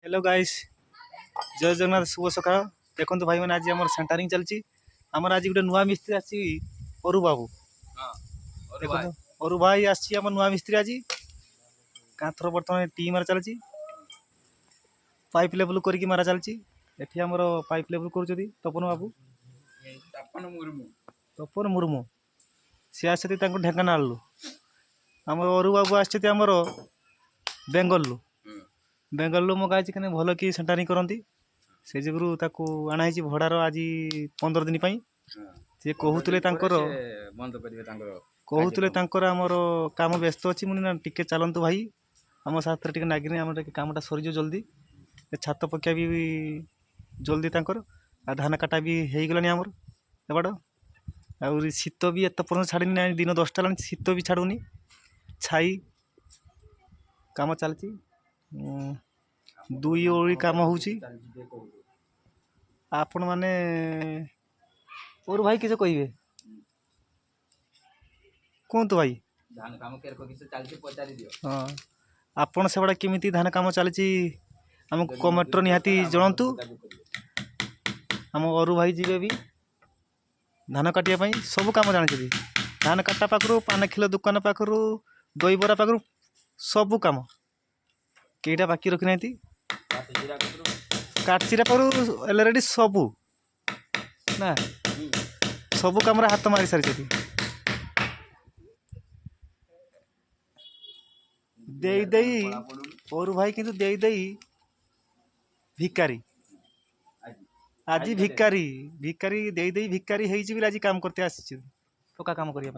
Hello guys, जय जगन्नाथ, शुभ सकाळ। देखो भाई मैंने आज आम सेंटरिंग चलती आमर आज गोटे नुआ मिस्त्री आसी अरु बाबू। देखो अरु भाई आसी नुआ मिस्त्री आज कांथर बर्तमान टी मारा चलती पाइप लेवल करके मारा चलती एठी हमर पाइप लेवल कर तपन बाबू तपन मुर्मू सी आसती ढेଙ୍କାନାଳ आम अरु बाबू आमर बेंगल बेंगल मगाई कहीं भल कि सेंटरिंग करती से जुगु ताकू आणाई भड़ार आज 15 दिन सी कहते कहते आमर काम व्यस्त अच्छी मुझे टिके चलतु भाई आम साथ टे नागिनी आम कमटा सरीज जल्दी छात पकिया भी जल्दी आ धान काटा भी हो गलानी आमर एबाट आ शीत भी एत पर्यटन छाड़ी दिन 10टा ला शीत भी छाड़ूनी छाई काम चलती दुई ओरी काम होची आपण माने और भाई किसे कहिबे कहतु भाई धान काम चलती पचारि दियो। हाँ आपण से बड़ा केमिति धान काम चलती हमको कमेंटर निहाती जणंतु हम अरु भाई जीवे भी धान काटिया पई सब काम जानते धान काटा पाखरु पान खिलो दुकान पाखरु दही बरा पाखरु सब काम केटा बाकी रखी नांती काटचिरा पाखरु ऑलरेडी सबू ना सबू काम हाथ मारी सारी देई देई और भाई किंतु देई देई भिकारी आज भिकारी भिकारी देई देई भिकारी हेई आज काम करते आसी ठोका काम करिया